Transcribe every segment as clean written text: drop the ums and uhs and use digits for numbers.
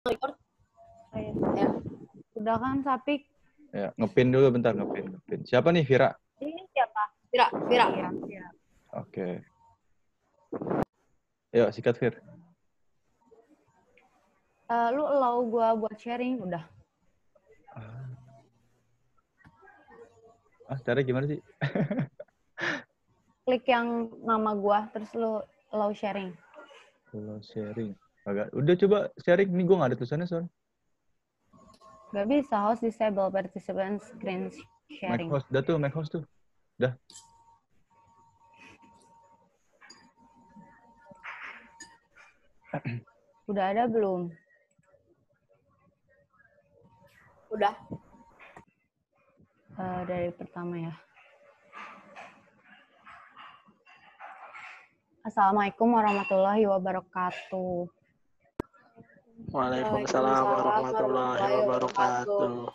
Record. Ya. Udah kan, Sapik? Ya, ngepin dulu bentar, ngepin. Siapa nih, Vira? Ini siapa? Vira. Iya. Oke. Yuk, sikat, Vir. Lu allow gua buat sharing, udah. Caranya gimana sih? Klik yang nama gua, terus lu allow sharing. Kalau sharing. Agak. Udah coba sharing. Nih gue gak ada tulisannya, Son. Gak bisa, host disable participant screen Make sharing. host. Udah tuh, make host tuh. Udah. Udah ada belum? Udah. Dari pertama ya. Assalamualaikum warahmatullahi wabarakatuh. Waalaikumsalam warahmatullahi wabarakatuh.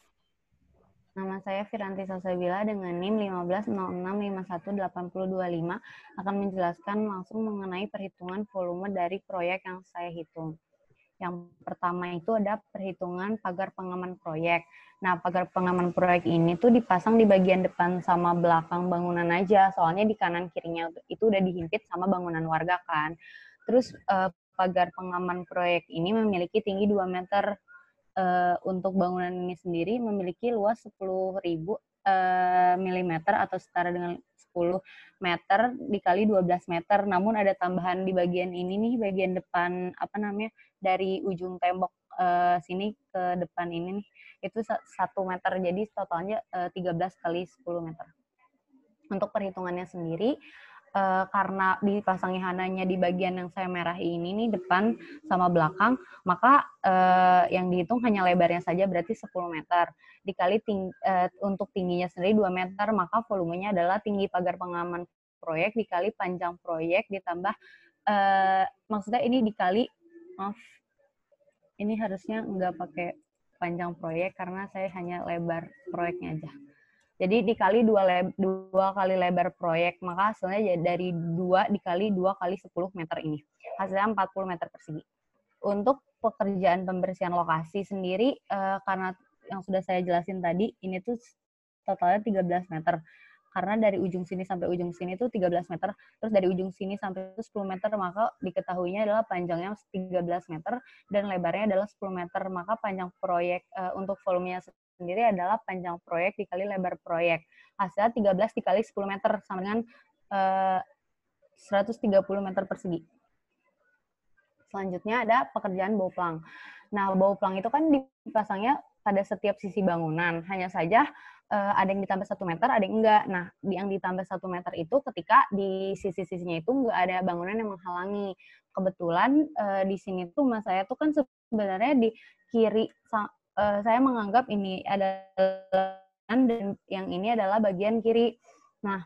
Nama saya Firanti Salsabila dengan NIM 1506518025 akan menjelaskan langsung mengenai perhitungan volume dari proyek yang saya hitung. Yang pertama itu ada perhitungan pagar pengaman proyek. Nah, pagar pengaman proyek ini tuh dipasang di bagian depan sama belakang bangunan aja, soalnya di kanan kirinya itu udah dihimpit sama bangunan warga kan. Terus pagar pengaman proyek ini memiliki tinggi 2 meter. Untuk bangunan ini sendiri memiliki luas 10.000 mm atau setara dengan 10 meter dikali 12 meter. Namun ada tambahan di bagian ini nih, bagian depan dari ujung tembok sini ke depan ini nih, itu 1 meter. Jadi totalnya 13 kali 10 meter. Untuk perhitungannya sendiri, karena dipasangnya hanya di bagian yang saya merahi ini nih, depan sama belakang, maka yang dihitung hanya lebarnya saja, berarti 10 meter. Dikali untuk tingginya sendiri 2 meter, maka volumenya adalah tinggi pagar pengaman proyek dikali panjang proyek ditambah, maksudnya ini dikali, maaf, ini harusnya nggak pakai panjang proyek karena saya hanya lebar proyeknya aja. Jadi dikali 2 kali lebar proyek, maka hasilnya dari 2 dikali 2 kali 10 meter ini. Hasilnya 40 meter persegi. Untuk pekerjaan pembersihan lokasi sendiri, karena yang sudah saya jelasin tadi, ini tuh totalnya 13 meter. Karena dari ujung sini sampai ujung sini tuh 13 meter, terus dari ujung sini sampai 10 meter, maka diketahuinya adalah panjangnya 13 meter dan lebarnya adalah 10 meter. Maka panjang proyek untuk volumenya sendiri adalah panjang proyek dikali lebar proyek. Hasilnya 13 dikali 10 meter sama dengan 130 meter persegi. Selanjutnya ada pekerjaan bau plang. Nah, bau plang itu kan dipasangnya pada setiap sisi bangunan. Hanya saja ada yang ditambah 1 meter, ada yang enggak. Nah, yang ditambah 1 meter itu ketika di sisi-sisinya itu enggak ada bangunan yang menghalangi. Kebetulan di sini tuh rumah saya tuh kan sebenarnya di kiri, saya menganggap ini adalah dan yang ini adalah bagian kiri. Nah,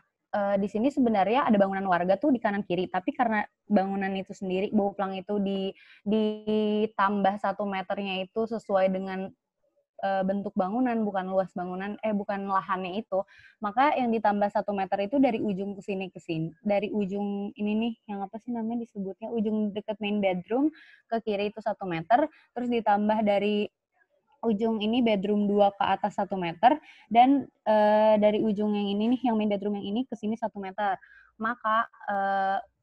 di sini sebenarnya ada bangunan warga tuh di kanan kiri, tapi karena bangunan itu sendiri, bau plang itu ditambah 1 meternya itu sesuai dengan bentuk bangunan, bukan luas bangunan, bukan lahannya itu, maka yang ditambah 1 meter itu dari ujung ke sini, dari ujung ini nih, yang apa sih namanya disebutnya, ujung dekat main bedroom ke kiri itu 1 meter, terus ditambah dari ujung ini bedroom 2 ke atas 1 meter, dan dari ujung yang ini nih, yang main bedroom yang ini ke sini 1 meter. Maka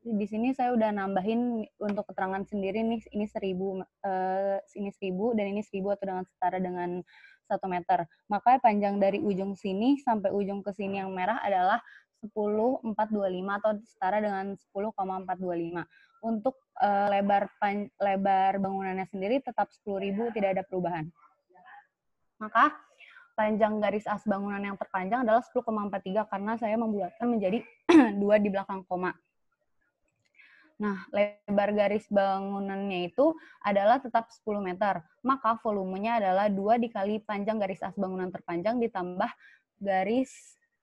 di sini saya udah nambahin untuk keterangan sendiri nih, ini 1.000, ini 1.000 dan ini 1.000 atau dengan setara dengan 1 meter. Maka panjang dari ujung sini sampai ujung ke sini yang merah adalah 10,425 atau setara dengan 10,425. Untuk lebar bangunannya sendiri tetap 10.000, tidak ada perubahan. Maka panjang garis as bangunan yang terpanjang adalah 10,43 karena saya membulatkan menjadi 2 di belakang koma. Nah, lebar garis bangunannya itu adalah tetap 10 meter. Maka volumenya adalah 2 dikali panjang garis as bangunan terpanjang ditambah garis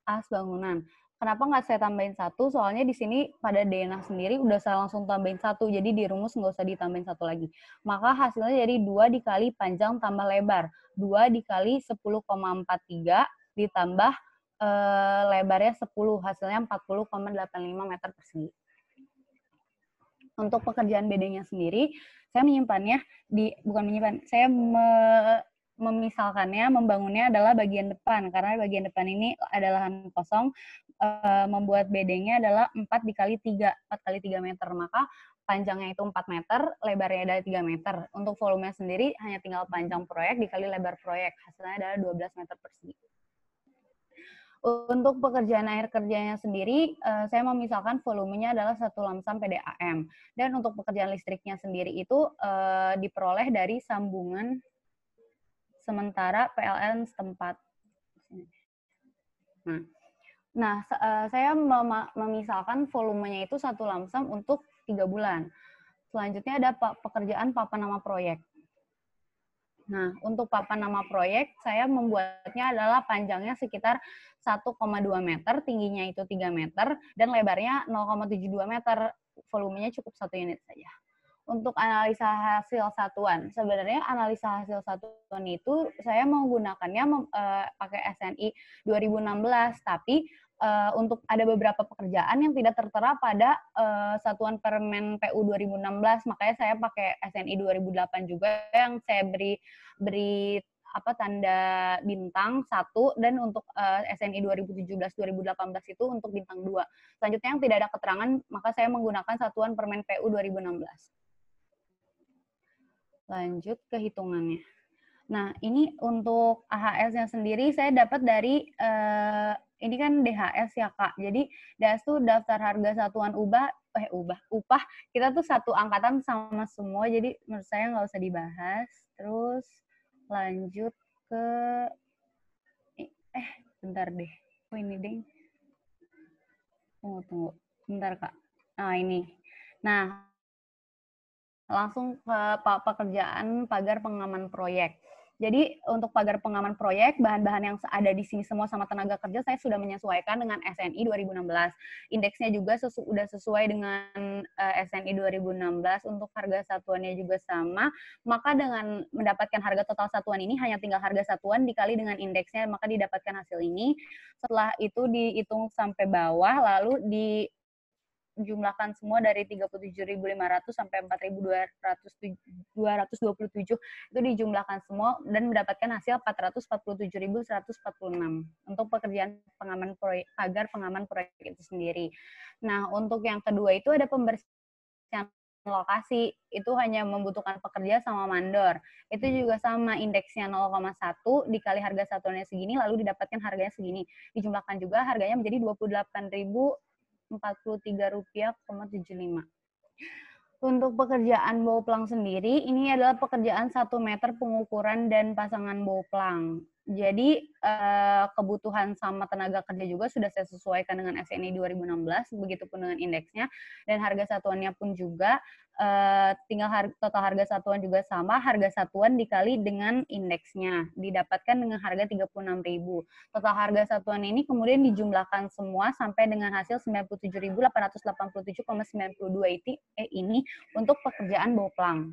as bangunan. Kenapa nggak saya tambahin 1? Soalnya di sini pada denah sendiri udah saya langsung tambahin 1. Jadi di rumus nggak usah ditambahin 1 lagi. Maka hasilnya jadi 2 dikali panjang tambah lebar. 2 dikali 10,43 ditambah lebarnya 10. Hasilnya 40,85 meter persegi. Untuk pekerjaan bedengnya sendiri, saya menyimpannya saya memisalkannya, membangunnya adalah bagian depan, karena bagian depan ini adalah lahan kosong, membuat bedengnya adalah 4 dikali 3 meter, maka panjangnya itu 4 meter, lebarnya adalah 3 meter. Untuk volume sendiri hanya tinggal panjang proyek dikali lebar proyek, hasilnya adalah 12 meter persegi. Untuk pekerjaan air kerjanya sendiri, saya memisahkan volumenya adalah 1 lamsam PDAM. Dan untuk pekerjaan listriknya sendiri itu diperoleh dari sambungan sementara PLN setempat. Nah, saya memisalkan volumenya itu 1 lamsam untuk 3 bulan. Selanjutnya ada pekerjaan papan nama proyek. Nah, untuk papan nama proyek, saya membuatnya adalah panjangnya sekitar 1,2 meter, tingginya itu 3 meter, dan lebarnya 0,72 meter. Volumenya cukup 1 unit saja. Untuk analisa hasil satuan, sebenarnya analisa hasil satuan itu saya menggunakannya pakai SNI 2016, tapi untuk ada beberapa pekerjaan yang tidak tertera pada satuan Permen PU 2016, makanya saya pakai SNI 2008 juga yang saya beri tanda bintang 1, dan untuk SNI 2017-2018 itu untuk bintang 2. Selanjutnya yang tidak ada keterangan, maka saya menggunakan satuan Permen PU 2016. Lanjut ke hitungannya. Nah, ini untuk AHS-nya sendiri saya dapat dari, ini kan DHS ya Kak, jadi DHS itu daftar harga satuan upah, kita tuh satu angkatan sama semua, jadi menurut saya nggak usah dibahas. Terus lanjut ke, bentar deh, ini deh, tunggu, bentar Kak. Nah ini, langsung ke pekerjaan pagar pengaman proyek. Jadi untuk pagar pengaman proyek, bahan-bahan yang ada di sini semua sama tenaga kerja saya sudah menyesuaikan dengan SNI 2016. Indeksnya juga sudah sesuai dengan SNI 2016. Untuk harga satuannya juga sama. Maka dengan mendapatkan harga total satuan ini hanya tinggal harga satuan dikali dengan indeksnya, maka didapatkan hasil ini. Setelah itu dihitung sampai bawah, lalu dijumlahkan semua dari 37.500 sampai 4.227 itu dijumlahkan semua dan mendapatkan hasil 447.146 untuk pekerjaan pengaman proyek, pagar pengaman proyek itu sendiri. Nah, untuk yang kedua itu ada pembersihan lokasi, itu hanya membutuhkan pekerja sama mandor. Itu juga sama, indeksnya 0,1 dikali harga satuannya segini lalu didapatkan harganya segini. Dijumlahkan juga harganya menjadi Rp48.043,75. Untuk pekerjaan bau plang sendiri, ini adalah pekerjaan 1 meter pengukuran dan pasangan bau plang. Jadi kebutuhan sama tenaga kerja juga sudah saya sesuaikan dengan SNI 2016, begitupun dengan indeksnya, dan harga satuannya pun juga tinggal total harga satuan juga sama, harga satuan dikali dengan indeksnya, didapatkan dengan harga 36.000. Total harga satuan ini kemudian dijumlahkan semua sampai dengan hasil 97.887,92 ini untuk pekerjaan bau plang.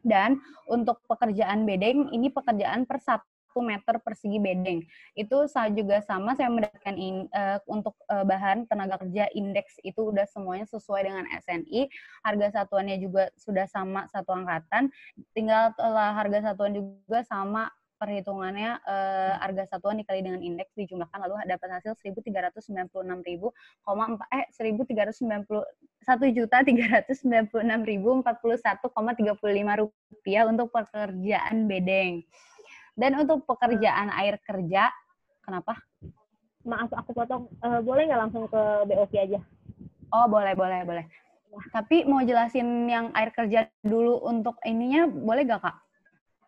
Dan untuk pekerjaan bedeng, ini pekerjaan per 1 meter persegi bedeng. Itu juga sama, saya mendapatkan untuk bahan tenaga kerja indeks itu udah semuanya sesuai dengan SNI. Harga satuannya juga sudah sama satu angkatan. Tinggal harga satuan juga sama, perhitungannya harga satuan dikali dengan indeks dijumlahkan lalu dapat hasil 1.396.041.396.041 rupiah untuk pekerjaan bedeng. Dan untuk pekerjaan air kerja, kenapa? Maaf, aku potong. Boleh nggak langsung ke BOK aja? Oh, boleh. Tapi mau jelasin yang air kerja dulu untuk ininya, boleh nggak, Kak?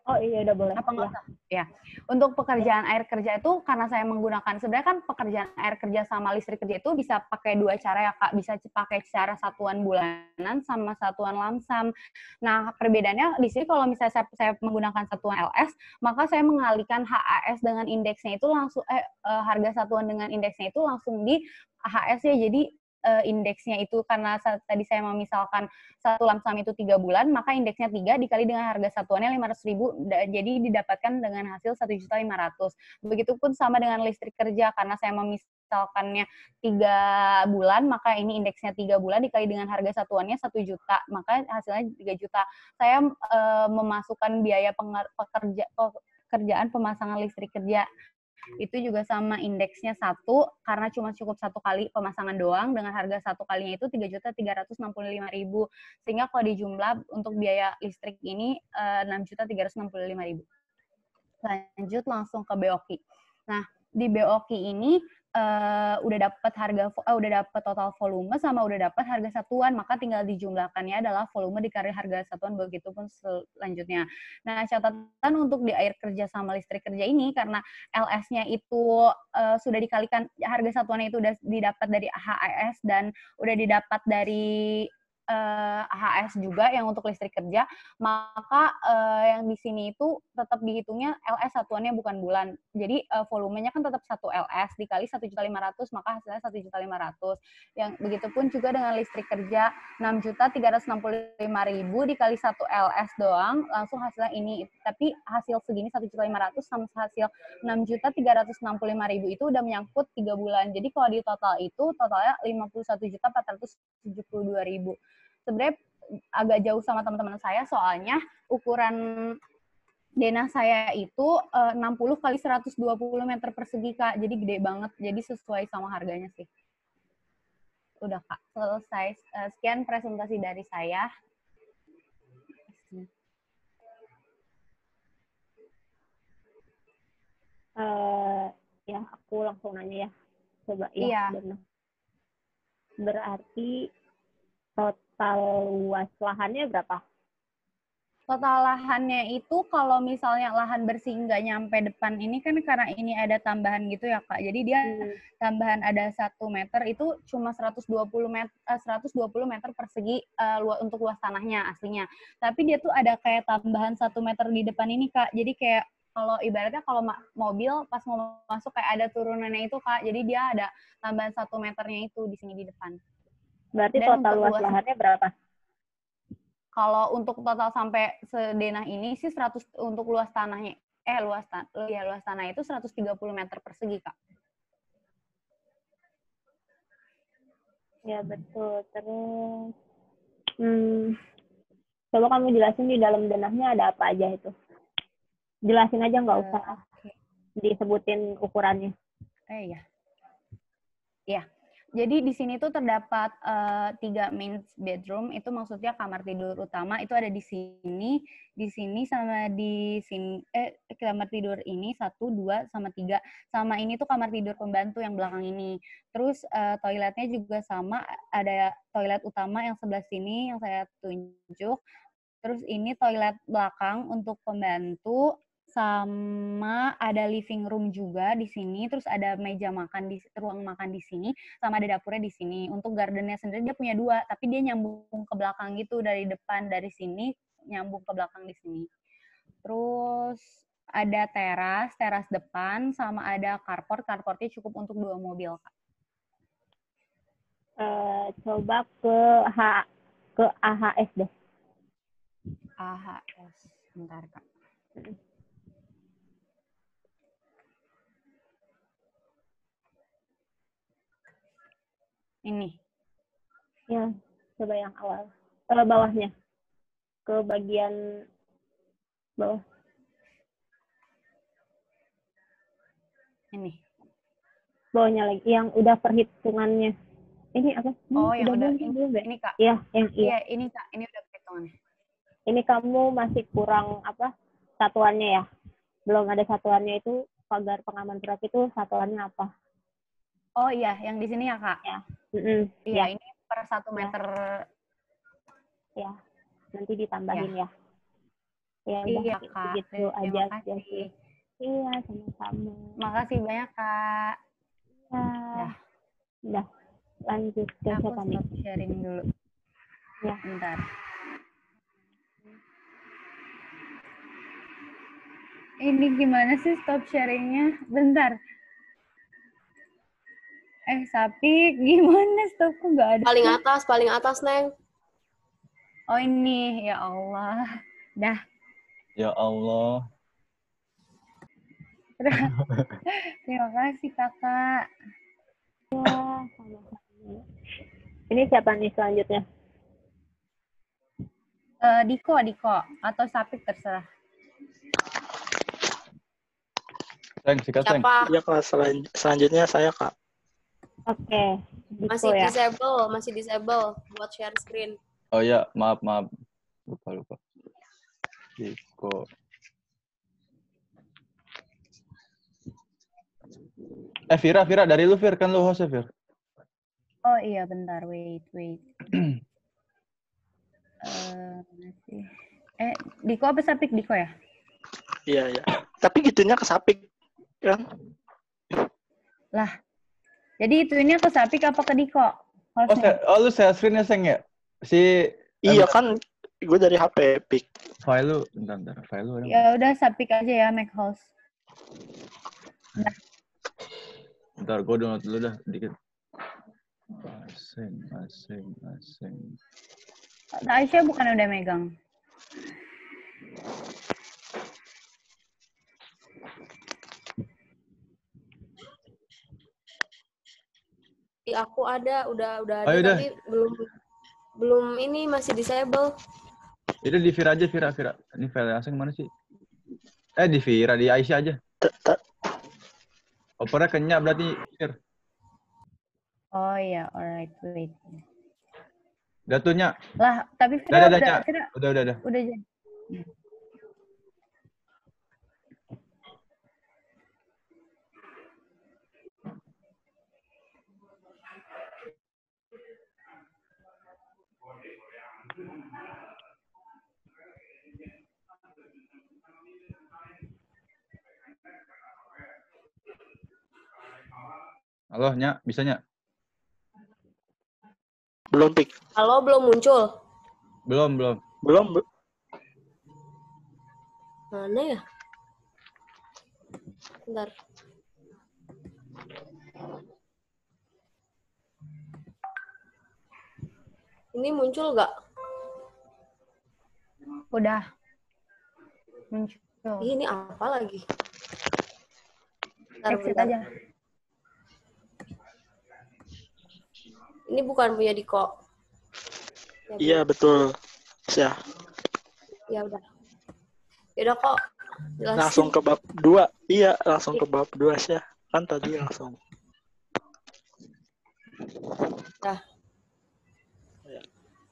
Oh iya, udah boleh. Apa nggak usah? Ya. Untuk pekerjaan air kerja itu, karena saya menggunakan, sebenarnya kan pekerjaan air kerja sama listrik kerja itu bisa pakai 2 cara ya, Kak. Bisa pakai cara satuan bulanan sama satuan lamsam. Nah, perbedaannya di sini kalau misalnya saya menggunakan satuan LS, maka saya mengalihkan HAS dengan indeksnya itu langsung, harga satuan dengan indeksnya itu langsung di HAS ya. Jadi indeksnya itu karena tadi saya memisalkan satu lamsam itu 3 bulan, maka indeksnya 3 dikali dengan harga satuannya 500.000, jadi didapatkan dengan hasil 1.500.000. Begitupun sama dengan listrik kerja, karena saya memisalkannya 3 bulan, maka ini indeksnya 3 bulan dikali dengan harga satuannya 1 juta, maka hasilnya 3 juta. Saya memasukkan biaya pekerjaan pemasangan listrik kerja. Itu juga sama indeksnya 1, karena cuma cukup 1 kali pemasangan doang, dengan harga 1 kalinya itu 3.365.000. Sehingga kalau dijumlah untuk biaya listrik ini 6.365.000. Lanjut langsung ke BOQ. Nah, di BOQ ini udah dapat total volume sama udah dapat harga satuan, maka tinggal dijumlahkannya adalah volume dikali harga satuan, begitupun selanjutnya. Nah, catatan untuk di air kerja sama listrik kerja ini, karena LS-nya itu sudah dikalikan, harga satuannya itu udah didapat dari HAS dan udah didapat dari HAS juga yang untuk listrik kerja, maka yang di sini itu tetap dihitungnya LS satuannya bukan bulan. Jadi volumenya kan tetap 1 LS dikali 1.500.000, maka hasilnya 1.500.000. Yang begitupun juga dengan listrik kerja 6.365.000 dikali 1 LS doang, langsung hasilnya ini. Tapi hasil segini 1.500.000 sama hasil 6.365.000 itu udah menyangkut 3 bulan. Jadi kalau di total itu totalnya 51.472.000. Sebenarnya agak jauh sama teman-teman saya, soalnya ukuran denah saya itu 60 kali 120 meter persegi, Kak. Jadi gede banget. Jadi sesuai sama harganya sih. Udah, Kak. Selesai. Sekian presentasi dari saya. Ya, aku langsung nanya ya. Coba ya. Iya. Benar. Berarti total luas lahannya berapa? Total lahannya itu kalau misalnya lahan bersih nggak nyampe depan ini kan karena ini ada tambahan gitu ya, Kak. Jadi dia tambahan ada 1 meter itu cuma 120 meter persegi untuk luas tanahnya aslinya. Tapi dia tuh ada kayak tambahan 1 meter di depan ini, Kak. Jadi kayak kalau ibaratnya kalau mobil pas mau masuk kayak ada turunannya itu, Kak. Jadi dia ada tambahan 1 meternya itu di sini di depan. Berarti Dan total luas lahannya berapa? Kalau untuk total sampai sedenah ini sih 100 untuk luas tanahnya. Luas tanah itu 130 meter persegi, Kak. Ya, betul. Terus coba kamu jelasin di dalam denahnya ada apa aja itu. Jelasin aja, nggak usah disebutin ukurannya. Iya. Iya. Jadi di sini tuh terdapat 3 main bedroom, itu maksudnya kamar tidur utama itu ada di sini sama di sini. Kamar tidur ini 1, 2, sama 3. Sama ini tuh kamar tidur pembantu yang belakang ini. Terus toiletnya juga sama, ada toilet utama yang sebelah sini yang saya tunjuk. Terus ini toilet belakang untuk pembantu. Sama ada living room juga di sini, terus ada meja makan ruang makan di sini, sama ada dapurnya di sini. Untuk gardennya sendiri dia punya 2, tapi dia nyambung ke belakang gitu, dari depan dari sini nyambung ke belakang di sini. Terus ada teras depan, sama ada carportnya cukup untuk 2 mobil, Kak. Coba ke AHS deh. AHS, bentar, Kak. Ini. Ya, coba yang awal. Bawahnya. Ke bagian bawah. Ini. Bawahnya lagi. Yang udah perhitungannya. Ini apa? Oh, yang udah. Ini, Kak. Iya, yang iya. Ini, Kak. Ini udah perhitungannya. Ini kamu masih kurang satuannya ya? Belum ada satuannya itu, pagar pengaman berat itu satuannya apa? Oh iya, yang di sini ya, Kak? Ya. Iya, ini per 1 meter. Ya, nanti ditambahin ya. Ya udah, iya, Kak. gitu aja. Iya, sama-sama. Makasih banyak, Kak. Ya. Udah, lanjut ke Aku siapa nih? stop sharing dulu. Ya. Bentar. Ini gimana sih stop sharingnya? Bentar. Sapik, gimana stopku nggak ada? Paling atas, Neng. Oh ini, ya Allah. Dah. Ya Allah. Terima kasih kakak. Ya, sama-sama. Ini siapa nih selanjutnya? Diko atau Sapik terserah. Seng, sikat Seng. Siapa? Iya Kak, selanjutnya saya Kak. Oke, Diko Masih ya. disable buat share screen. Oh ya, maaf. Lupa. Diko. Vira, dari lu Vir, kan lu host ya Vir? Oh iya, bentar, wait. Diko apa Sapik? Diko ya? Iya. Tapi gitunya ke Sapik kan? Lah, jadi ini aku Sapik apa ke Diko? Lu share screen ya Seng ya? Iya kan, gue dari HP Epic. File lu, bentar. File lu ada. Ya udah Sapik aja ya, make host. Bentar, gue download dulu dah, dikit. Asing. Aisyah bukan udah megang? Aku ada, udah ada, Ayo dah. tapi belum ini masih disable. Itu di Vira aja, Vira. Ini file asing mana sih? Di Vira, di Aisyah aja. Opernya kenyap berarti, Vir. Oh iya, alright, wait. Datunya. Lah, tapi Vira Udah. Udah jadi. Halo, Nya, bisa Nya? Belum Pik. Halo, belum muncul. Belum. Mana ya? Bentar. Ini muncul nggak? Udah. Muncul. Ini apa lagi? Exit Bentar. aja. Ini bukan punya Diko. Iya betul. Ya. Ya udah kok. Jelasin. Langsung ke bab 2. Iya, langsung ke bab 2 sih. Kan tadi langsung. Dah.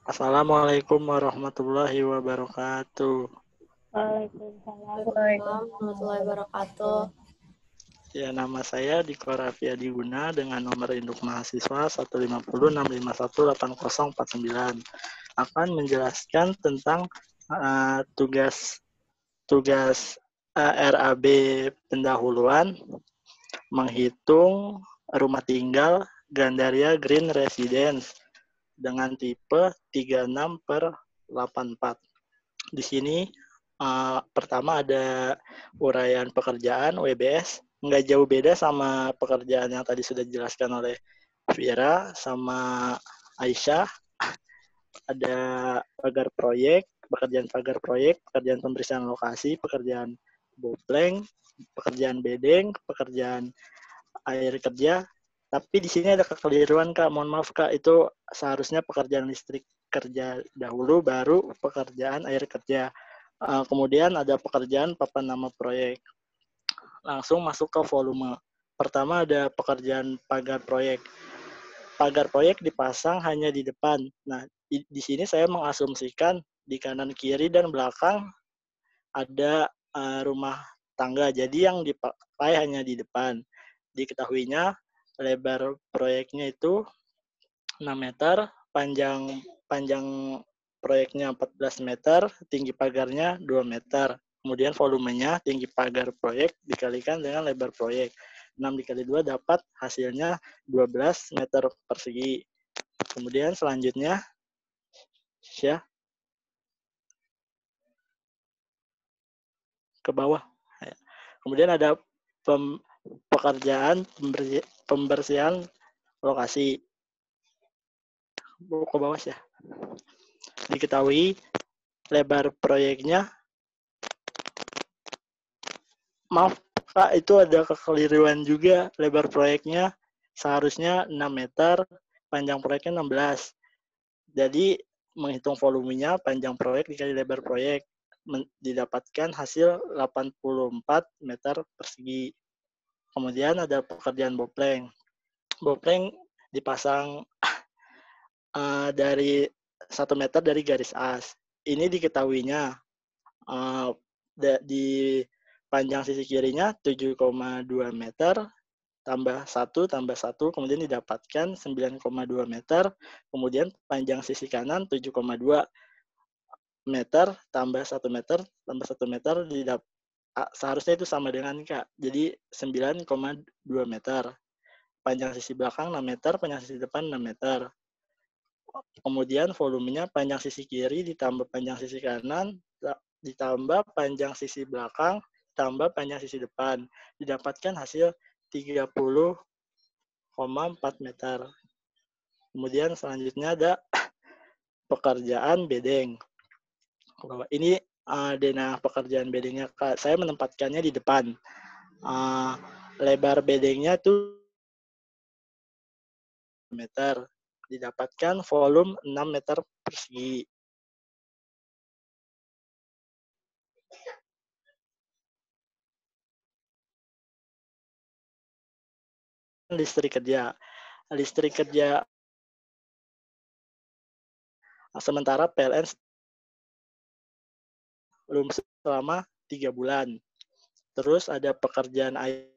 Assalamualaikum warahmatullahi wabarakatuh. Waalaikumsalam. Warahmatullahi wabarakatuh. Ya, nama saya Diko Raffiadi Guna dengan nomor induk mahasiswa 15065188049. Akan menjelaskan tentang tugas RAB pendahuluan menghitung rumah tinggal Gandaria Green Residence dengan tipe 36/84. Di sini pertama ada uraian pekerjaan WBS, nggak jauh beda sama pekerjaan yang tadi sudah dijelaskan oleh Vira sama Aisyah. Ada pekerjaan pagar proyek, pekerjaan pembersihan lokasi, pekerjaan bopleng, pekerjaan bedeng, pekerjaan air kerja. Tapi di sini ada kekeliruan Kak, mohon maaf Kak, itu seharusnya pekerjaan listrik kerja dahulu, baru pekerjaan air kerja. Kemudian ada pekerjaan papan nama proyek. Langsung masuk ke volume. Pertama ada pekerjaan pagar proyek. Pagar proyek dipasang hanya di depan. Nah, di sini saya mengasumsikan di kanan, kiri, dan belakang ada rumah tangga. Jadi yang dipakai hanya di depan. Diketahuinya lebar proyeknya itu 6 meter, panjang proyeknya 14 meter, tinggi pagarnya 2 meter. Kemudian volumenya tinggi pagar proyek dikalikan dengan lebar proyek. 6 dikali 2 dapat hasilnya 12 meter persegi. Kemudian selanjutnya, ya, ke bawah. Kemudian ada pekerjaan pembersihan lokasi. Ke bawah ya. Diketahui lebar proyeknya, maaf Kak, itu ada kekeliruan juga. Lebar proyeknya seharusnya 6 meter, panjang proyeknya 16. Jadi menghitung volumenya, panjang proyek dikali lebar proyek, didapatkan hasil 84 meter persegi. Kemudian ada pekerjaan bopleng. Bopleng dipasang dari 1 meter dari garis as. Ini diketahuinya di panjang sisi kirinya 7,2 meter tambah 1, kemudian didapatkan 9,2 meter, kemudian panjang sisi kanan 7,2 meter tambah 1 meter tambah 1 meter, seharusnya itu sama dengan Kak, jadi 9,2 meter. Panjang sisi belakang 6 meter, panjang sisi depan 6 meter. Kemudian volumenya panjang sisi kiri ditambah panjang sisi kanan, ditambah panjang sisi belakang, tambah panjang sisi depan. Didapatkan hasil 30,4 meter. Kemudian selanjutnya ada pekerjaan bedeng. Ini denah pekerjaan bedengnya, Kak. Saya menempatkannya di depan. Lebar bedengnya itu meter. Didapatkan volume 6 meter persegi. Listrik kerja sementara PLN belum selama 3 bulan. Terus ada pekerjaan air.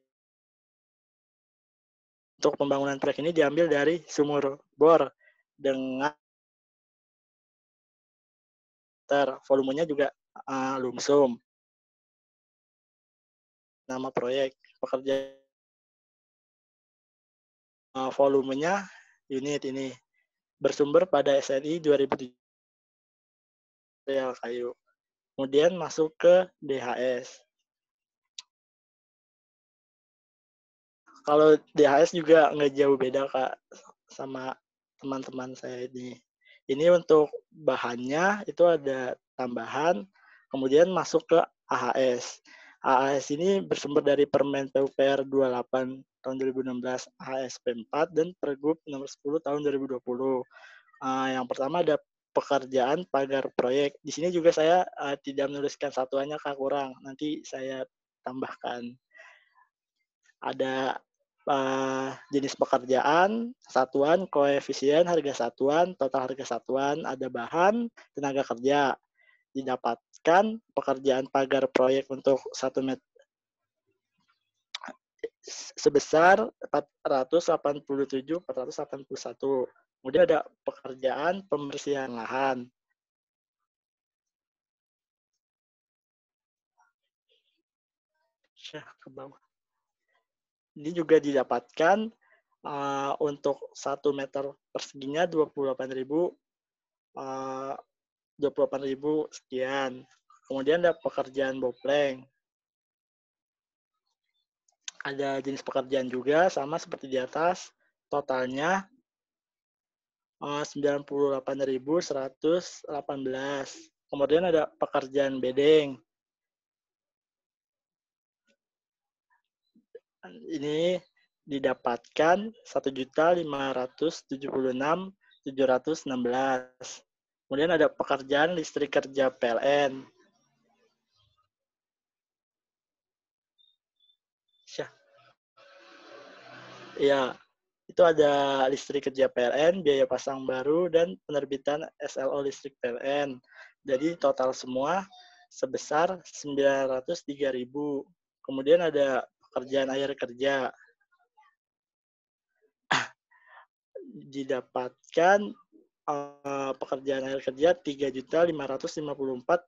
Untuk pembangunan proyek ini diambil dari sumur bor dengan volumenya juga lumsum. Nama proyek pekerjaan volumenya unit ini bersumber pada SNI 2007 kayu. Kemudian masuk ke DHS. Kalau DHS juga nggak jauh beda Kak sama teman-teman saya ini. Ini untuk bahannya itu ada tambahan, kemudian masuk ke AHS. AHS ini bersumber dari Permen PUPR 28 tahun 2016, AHSP 4, dan Pergub nomor 10 tahun 2020. Yang pertama ada pekerjaan pagar proyek. Di sini juga saya tidak menuliskan satuannya, Kak, kurang. Nanti saya tambahkan. Ada jenis pekerjaan, satuan, koefisien, harga satuan, total harga satuan, ada bahan, tenaga kerja. Didapatkan pekerjaan pagar proyek untuk 1 meter sebesar 487.481. Kemudian ada pekerjaan pembersihan lahan. Ke bawah. Ini juga didapatkan untuk 1 meter perseginya 28.000 sekian. Kemudian ada pekerjaan bopleng. Ada jenis pekerjaan juga sama seperti di atas. Totalnya 98.118. Kemudian ada pekerjaan bedeng. Ini didapatkan 1.576.716. Kemudian ada pekerjaan listrik kerja PLN. Ya, itu ada listrik kerja PLN, biaya pasang baru, dan penerbitan SLO listrik PLN. Jadi total semua sebesar 903.000. Kemudian ada pekerjaan air kerja. Didapatkan pekerjaan air kerja 3.554.200.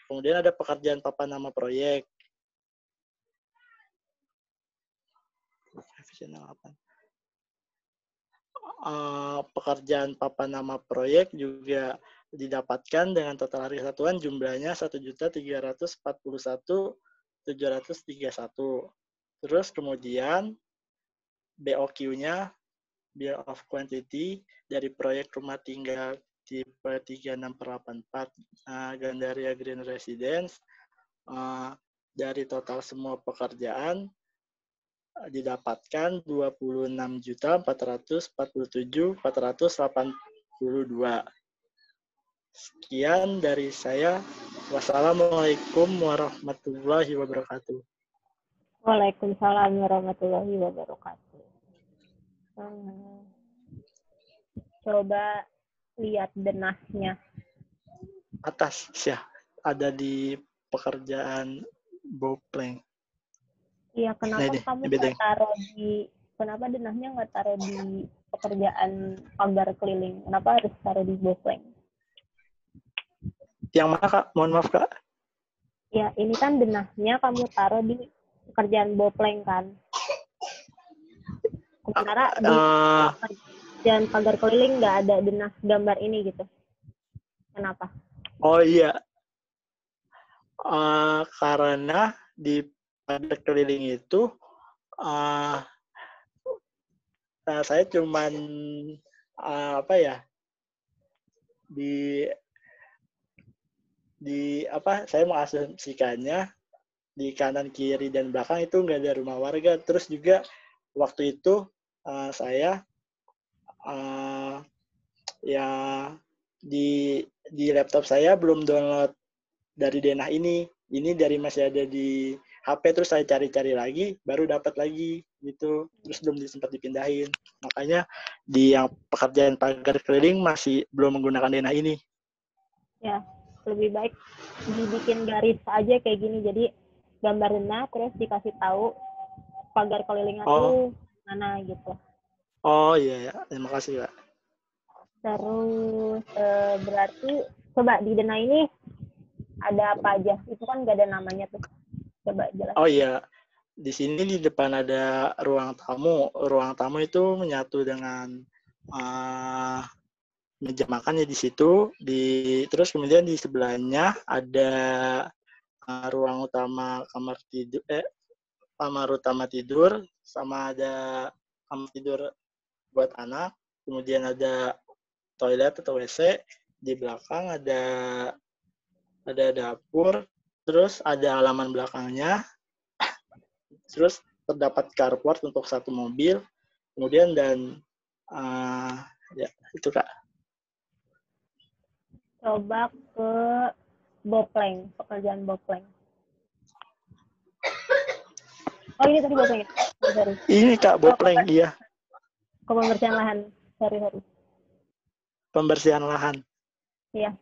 Kemudian ada pekerjaan papan nama proyek. Pekerjaan papan nama proyek juga didapatkan dengan total harga satuan jumlahnya 1.341.731. Terus kemudian BOQ-nya, Bill of Quantity, dari proyek rumah tinggal tipe 36/84 Gandaria Green Residence. Dari total semua pekerjaan didapatkan 26.447.482. Sekian dari saya. Wassalamualaikum warahmatullahi wabarakatuh. Waalaikumsalam warahmatullahi wabarakatuh. Coba lihat denahnya. Atas, Syah. Ada di pekerjaan Bopleng. Iya, kenapa Nah, kamu ini nggak taruh di, kenapa denahnya nggak taruh di pekerjaan pagar keliling? Kenapa harus taruh di Bopleng? Yang mana, Kak? Mohon maaf, Kak. Ya, ini kan denahnya kamu taruh di pekerjaan Bopleng kan? Sementara di pekerjaan pagar keliling nggak ada denah gambar ini gitu. Kenapa? Oh iya. Karena di pagar keliling itu saya cuman saya mengasumsikannya di kanan, kiri, dan belakang itu nggak ada rumah warga. Terus juga waktu itu saya ya di laptop saya belum download dari denah ini. Ini dari masih ada di HP, terus saya cari-cari lagi, baru dapat lagi gitu. Terus belum sempat dipindahin. Makanya di yang pekerjaan pagar keliling masih belum menggunakan denah ini. Ya, lebih baik dibikin garis aja kayak gini. Jadi gambar denah terus dikasih tahu pagar kelilingnya tuh mana gitu. Oh iya ya, terima kasih, Kak. Terus berarti coba di denah ini ada apa aja? Itu kan nggak ada namanya tuh. Coba jelaskan. Oh iya, di sini di depan ada ruang tamu. Ruang tamu itu menyatu dengan meja makannya di situ. Terus kemudian di sebelahnya ada ruang utama kamar utama tidur, sama ada kamar tidur buat anak. Kemudian ada toilet atau WC. Di belakang ada dapur. Terus ada halaman belakangnya. Terus terdapat carport untuk satu mobil. Kemudian dan ya itu, Kak. Coba ke Bopleng, pekerjaan Bopleng. Oh ini tadi Bopleng ya? Sorry. Ini, Kak, Bopleng, iya. Pembersihan lahan. Sorry. Pembersihan lahan. Iya.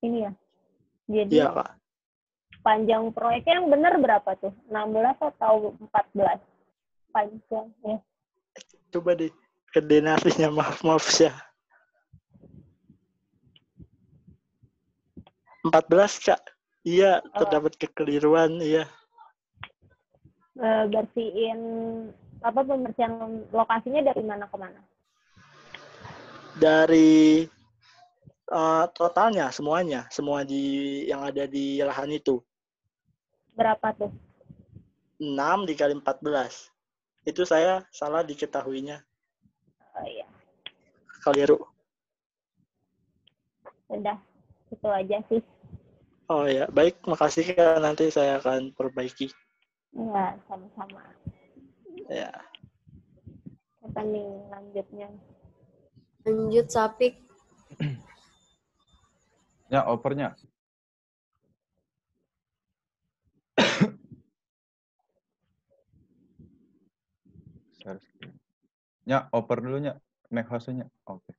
Ini ya. Jadi Iya, Kak. panjang proyeknya yang benar berapa tuh? 16 atau 14? Panjang ya. Coba deh ke denasinya, maaf ya. 14, Kak. Iya, terdapat kekeliruan, iya. Bersihin pembersihan lokasinya dari mana ke mana? Dari totalnya, semuanya, semua yang ada di lahan itu. Berapa tuh? 6 dikali 14. Itu saya salah diketahuinya. Oh iya. Keliru. Udah, itu aja sih. Oh ya, baik, makasih, Kak. Nanti saya akan perbaiki. Ya, sama-sama. Ya. Apa nih lanjutnya? Lanjut, Sapik. Ya, opernya. Ya, oper dulunya. Make host-nya. Oke.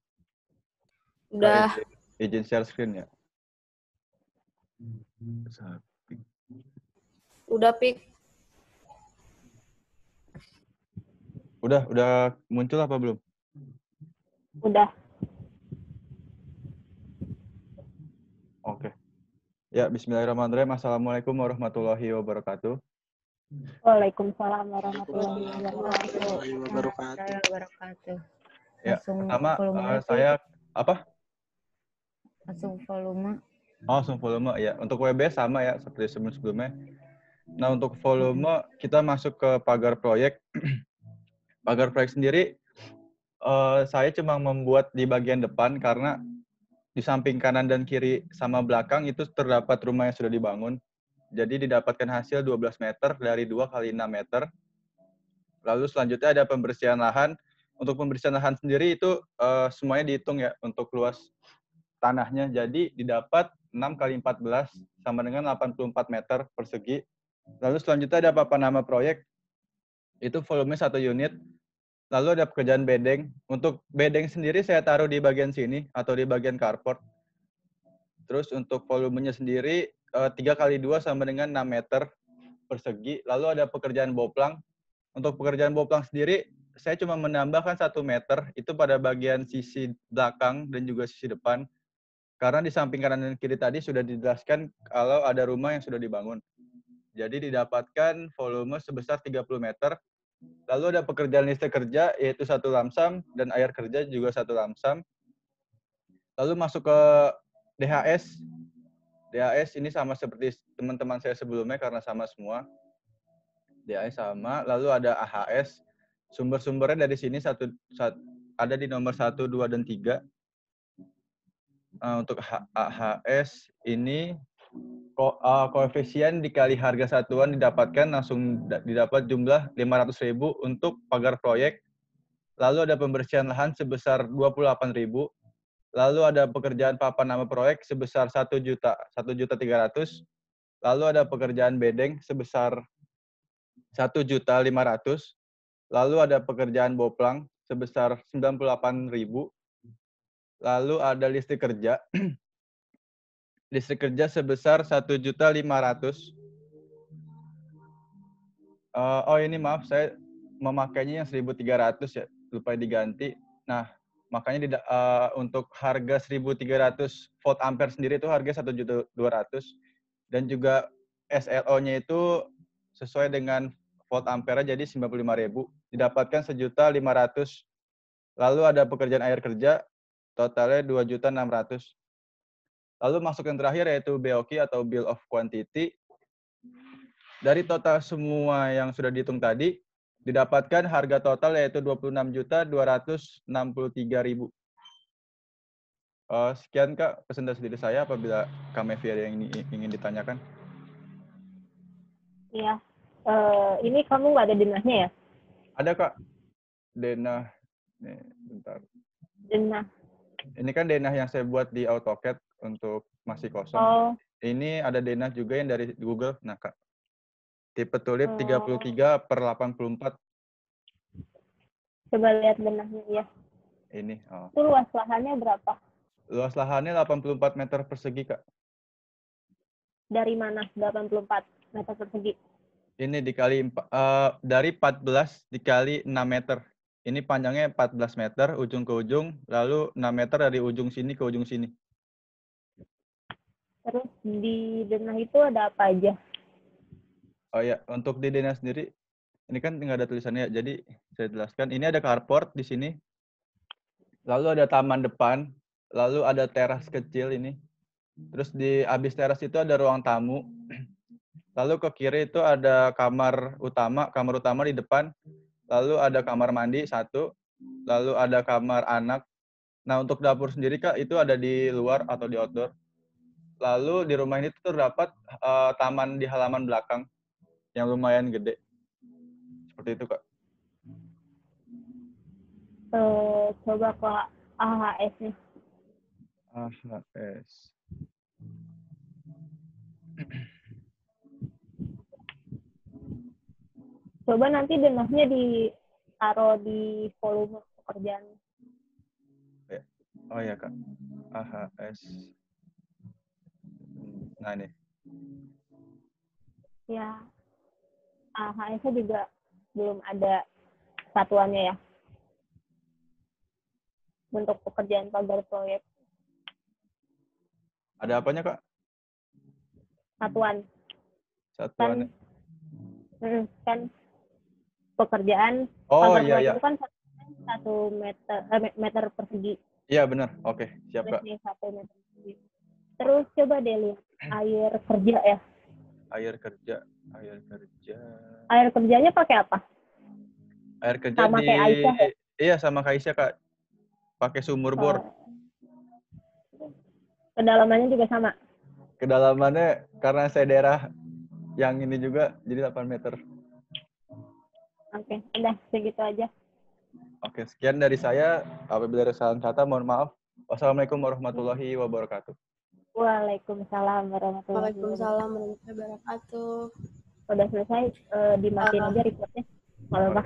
Udah. Izin share screen ya. Udah, Pik. Udah muncul apa belum? Udah. Oke. Ya, bismillahirrahmanirrahim. Assalamualaikum warahmatullahi wabarakatuh. Waalaikumsalam warahmatullahi wabarakatuh. Ya, Langsung pertama volume saya apa? Langsung volume. Oh, langsung volume ya. Untuk WBS sama ya seperti sebelum-sebelumnya. Nah, untuk volume kita masuk ke pagar proyek. Pagar proyek sendiri saya cuma membuat di bagian depan karena di samping kanan dan kiri sama belakang itu terdapat rumah yang sudah dibangun. Jadi didapatkan hasil 12 meter dari 2 kali 6 meter. Lalu selanjutnya ada pembersihan lahan. Untuk pembersihan lahan sendiri itu semuanya dihitung ya untuk luas tanahnya. Jadi didapat 6 kali 14 sama dengan 84 meter persegi. Lalu selanjutnya ada papan nama proyek. Itu volume 1 unit. Lalu ada pekerjaan bedeng. Untuk bedeng sendiri saya taruh di bagian sini atau di bagian carport. Terus untuk volumenya sendiri 3 kali 2 sama dengan 6 meter persegi. Lalu ada pekerjaan boplang. Untuk pekerjaan boplang sendiri, saya cuma menambahkan 1 meter, itu pada bagian sisi belakang dan juga sisi depan. Karena di samping kanan dan kiri tadi sudah dijelaskan kalau ada rumah yang sudah dibangun. Jadi didapatkan volume sebesar 30 meter. Lalu ada pekerjaan listrik kerja, yaitu 1 lamsam, dan air kerja juga 1 lamsam. Lalu masuk ke DHS. DHS ini sama seperti teman-teman saya sebelumnya karena sama semua. DHS sama, lalu ada AHS. Sumber-sumbernya dari sini ada di nomor 1, 2, dan 3. Untuk AHS ini koefisien dikali harga satuan didapatkan langsung didapat jumlah 500.000 untuk pagar proyek. Lalu ada pembersihan lahan sebesar 28.000. Lalu ada pekerjaan papan nama proyek sebesar 1.300.000. Lalu ada pekerjaan bedeng sebesar 1.500.000. Lalu ada pekerjaan boplang sebesar 98.000. Lalu ada listrik kerja. Listrik kerja sebesar 1.500.000. Oh ini maaf, saya memakainya yang 1.300 ya, lupa diganti. Nah, makanya untuk harga 1.300 volt ampere sendiri itu harga 1.200.000. Dan juga SLO-nya itu sesuai dengan volt ampere jadi 95.000. Didapatkan 1.500.000. Lalu ada pekerjaan air kerja, totalnya 2.600.000. Lalu masuk yang terakhir yaitu BOQ atau Bill of Quantity. Dari total semua yang sudah dihitung tadi, didapatkan harga total yaitu 26.263.000. Sekian Kak presentasi dari saya. Apabila Kak Mevi ada yang ingin ditanyakan. Iya. Ini kamu nggak ada denahnya ya? Ada Kak. Denah. Nih, bentar. Denah. Ini kan denah yang saya buat di AutoCAD untuk masih kosong. Oh. Ini ada denah juga yang dari Google. Nah Kak. Tipe tulip 33/84. Coba lihat denahnya ya. Ini. Itu luas lahannya berapa? Luas lahannya 84 meter persegi, Kak. Dari mana 84 meter persegi? Ini dikali dari 14 dikali 6 meter. Ini panjangnya 14 meter ujung ke ujung, lalu 6 meter dari ujung sini ke ujung sini. Terus di denah itu ada apa aja? Oh ya, untuk di denah sendiri, ini kan nggak ada tulisannya, jadi saya jelaskan. Ini ada carport di sini, lalu ada taman depan, lalu ada teras kecil ini. Terus di habis teras itu ada ruang tamu. Lalu ke kiri itu ada kamar utama di depan. Lalu ada kamar mandi 1, lalu ada kamar anak. Nah, untuk dapur sendiri Kak, itu ada di luar atau di outdoor. Lalu di rumah ini tuh terdapat taman di halaman belakang yang lumayan gede. Seperti itu Kak. Coba ke AHS nih. AHS. Coba nanti denahnya ditaruh di volume pekerjaan. Oh ya Kak. AHS. Nah ini. Ya. AHS-nya juga belum ada satuannya ya. Untuk pekerjaan pagar proyek. Ada apanya Kak? Satuan. Satuan. Kan pekerjaan oh, pagar iya, proyek iya. itu kan 1 meter persegi. Iya benar. Oke, siap Kak. 1 meter persegi. Terus coba deh lihat air kerja ya. Air kerja. Air kerjanya pakai apa? Air kerja Sama di kayak Aisyah ya? iya sama Kak Aisyah, Kak. Pakai sumur bor. Kedalamannya juga sama. Kedalamannya karena saya daerah yang ini juga jadi 8 meter. Oke, udah segitu aja. Oke, sekian dari saya. Apabila ada salah kata, mohon maaf. Wassalamualaikum warahmatullahi wabarakatuh. Waalaikumsalam warahmatullahi wabarakatuh. Waalaikumsalam warahmatullahi wabarakatuh. Udah selesai, dimatiin aja recordnya. Nggak apa-apa.